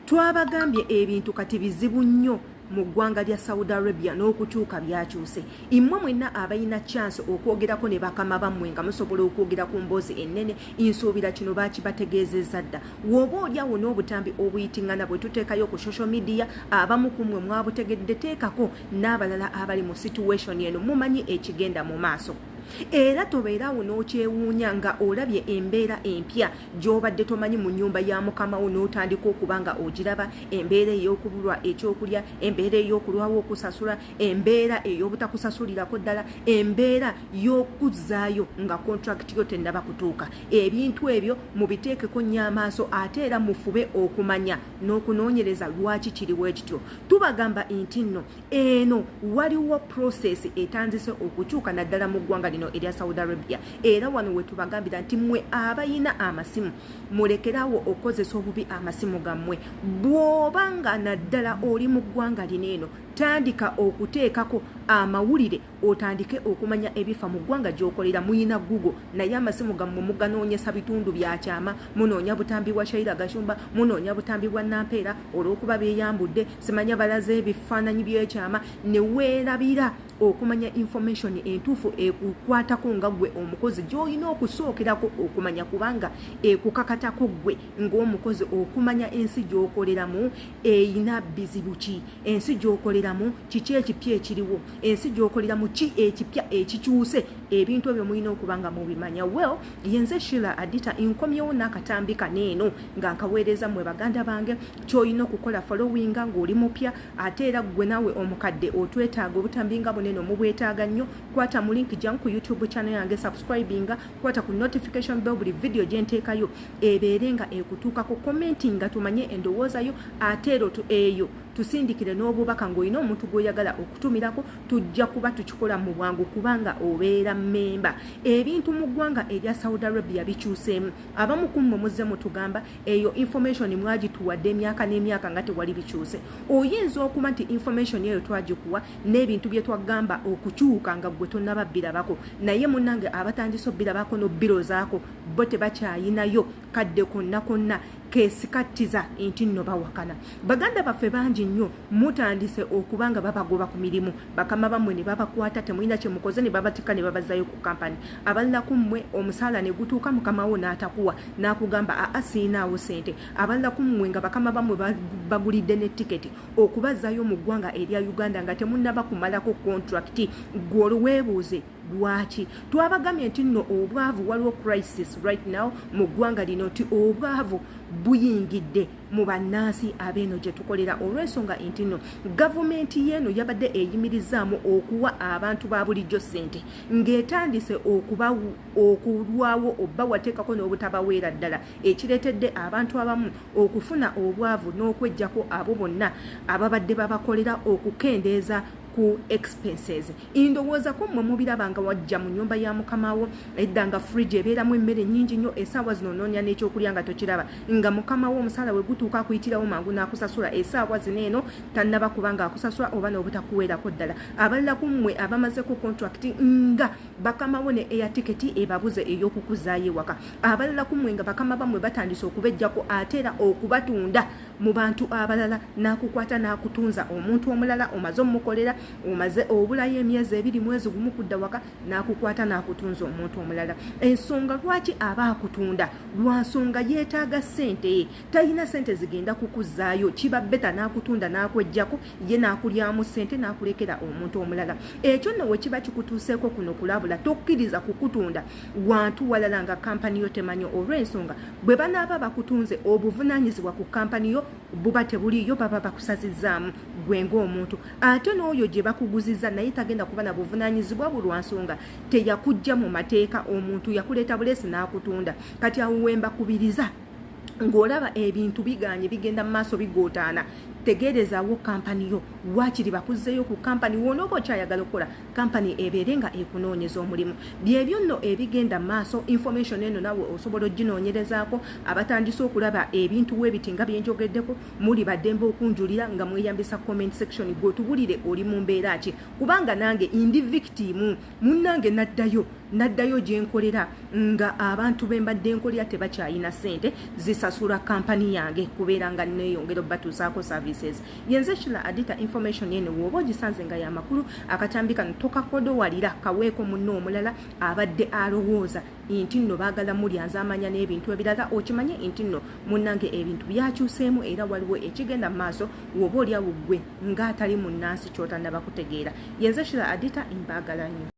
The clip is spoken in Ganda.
twabagambye ebintu kati bizibu nnyo mu ggwanga lya Saudi Arabia n'okukyuka byakyuse. Immwe mwenna abayina chance okwogerako ne bakama bammwe nga musobola okwogera ku mboozi ennene, nsuubira kino bakibategeezezza dda. Woba olyawo n'obutambi obuyitingana bwe tuteekayo ku social media, abamu ku mmwe mwabutegedde, teekako n'abalala abali mu situation eno mumanyi ekigenda mu maaso. Era tobeerawo n'okyewuunya nga olabye embeera empya gy'obadde tomanyi mu nnyumba ya mukamawo n'otandika okuba nga ogiraba, embeera ey'okubulwa ekyokulya, embeera ey'okulwawo okusasula, embeera ey'obutakusasulirako ddala, embeera y'okuzzaayo nga contract yo tennaba kutuuka. Ebintu ebyo mubiteekeko nnyo amaaso ate era mufube okumanya n'okunoonyereza lwaki kiriwo ekityo. Tubagamba nti nno eno waliwo process etanzise okukyuka naddala mu ggwanga lino erya Saudi Arabia. Era wano we tubagambira nti mmwe abayina amasimu mulekerawo okozesa obubi amasimu gammwe. Bw'oba nga naddala oli mu ggwanga lino eno, tandika okuteekako amawulire otandike okumanya ebifa mu ggwanga gy'okolera. Muyina Google naye amasimu gammwe muganoonyesa bitundu bya kyama, munoonya butambi bwa Shaira Gashumba, munoonya butambi bwa Nampeera olw'okuba beeyambudde, simanya balaze ebifaananyi by'ekyama, ne weerabira okumanya information entuufu ekukwatako nga gwe omukozi gy'olina okusookerako okumanya, kubanga ekukakatako gwe ng'omukozi okumanya ensi gy'okoleramu eyina bizibu ki, ensi gy'okoleramu kiki ekipya ekiriwo, ensi gy'okoleramu ki ekipya ekikyuse. Ebintu ebyo mulina okuba nga mubimanya. Well, yenze Sheila Adita nkomyewo n'akatambi kaneeno nga nkaweereza mmwe baganda bange. Ky'olina okukola following ng'oli mupya, ate era gwe nawe omukadde otwetaaga obutambi nga buneno mubwetaaga nnyo. Kwata mu link jangu ku YouTube channel yange, subscribinga, kwata ku notification bell buli video gye nteekayo ebeere nga ekutuukako, commentinga tumanye endowooza yo, ate ero eyo tusindikire n'obubaka ng'olina omuntu gw'oyagala okutumirako. Tujja kuba tukikola mu bwangu kubanga obeera mmemba. Ebintu mu ggwanga erya Saudi Arabia bikyuseemu. Abamu ku mmwe muzze mutugamba eyo information mwagituwadde emyaka n'emyaka nga tewali bikyuse. Oyinza okuba nti information eyo twagikuwa n'ebintu bye twagamba okukyuka nga gwe tonnaba birabako, naye munnange abatandise birabako no biro zaako bo tebakyayinayo kadde konna konna kesikattiza nti nno bawakana. Baganda baffe bangi nnyo mutandise okubanga babagoba ku mirimu, bakama bammwe ne babakwata, temulina kye mukoze ne babatika ne babazayo ku kampani. Abalala ku mmwe omusaala ne gutuuka mukamawo n'atakuwa n'akugamba asiinaawo sente. Abalala ku mmwe nga bakama bammwe bagulidde ne tiketi okubazayo mu ggwanga erya Uganda nga temunnaba kumalako contract. Gwe weebuuze lwaki. Twabagambye nti nno obwavu waliwo crisis right now mu ggwanga lino, nti obwavu buyingidde mu bannansi abeeno gye tukolera, olw'ensonga nti nno gavumenti yeeno yabadde eyimirizaamu okuwa abantu ba bulijjo ssente ng'etandise okulwawo obba wateekako n'obutabaweera ddala, ekireetedde abantu abamu okufuna obwavu n'okweggyako abo bonna ababadde babakolera okukendeeza ku expenses. Indowooza ko mmwe mubirabanga wajja mu nnyumba ya mukamawo edda nga fridge ebeeramu emmere nnyingi nnyo, essaawa zino noonya n'ekyokulya nga tokiraba, nga mukamawo omusaala we gutuuka akuyitirawo mangu n'akusasula essaawa zino eno tannaba kubanga akusasula oba n'obutakuweerako ddala. Abalala ku mmwe abamaze ku contract nga bakamawo ne air ticket ebabuze ey'okukuzaayo ewaka. Abalala ku mmwe nga bakama bammwe batandise okubejjako ate era okubatunda mu bantu abalala, n'akukwata n'akutunza omuntu omulala omaze omukolera, omaze obulayo emyezi 2 mwezi gumu kudda waka, n'akukwata n'akutunza omuntu omulala. Ensonga lwaki aba akutunda? Lwa nsonga yeetaaga ssente, talina ssente zigenda kukuzaayo, kiba beta n'akutunda n'akwejjako ye n'akulyamu ssente n'akulekera omuntu omulala. Ekyo nno we kiba kikutuuseeko kuno kulabula, tokkiriza kukutunda wantu walala nga kampani yo temanyo, olw'ensonga bwe banaaba bakutunze obuvunaanyizibwa ku kampani yo buba tebuliyo, baba bakusazizaamu gwe ng'omuntu. Ate n'oyo gye bakuguzizza naye tagenda kuba na buvunaanyizibwa bulwa nsonga teyakujja mu mateeka, omuntu yakuleeta buleesi n'akutunda. Kati awo wembakubiriza ng'olaba ebintu biganye bigenda mu maaso bigootaana, tegeerezaawo kampani yo waakiri bakuzzeyo ku kampani wonooba okyayagala okukola kampani ebeere nga ekunoonyeza omulimu. Byebyo nno ebigenda mu maaso, information eno nawe osobola oginoonyerezaako. Abatandise okulaba ebintu weebiti nga byenjogeddeko muli baddembe okunjulira nga mweyambisa comment section gw'otubulire oli mu mbeera ki, kubanga nange indi victim, munnange naddayo gye nkolera nga abantu be mbadde nkolera tebakyayina ssente nsasula kampani yange kubeera nga neeyongera obbatuusaako services. Yenze Sheila Adita information yene wooba ogisanze nga y'amakulu akatambi kano tokakodowalira kaweeko munno omulala abadde alowooza nti nno baagala mulyanza amanya n'ebintu ebirala okimanye nti nno munnange ebintu byakyuseemu era waliwo ekigenda mu maaso wooba olyawo ggwe ng'atali munnansi ky'otannaba kutegeera. Yenze Sheila Adita mbaagala nnyo.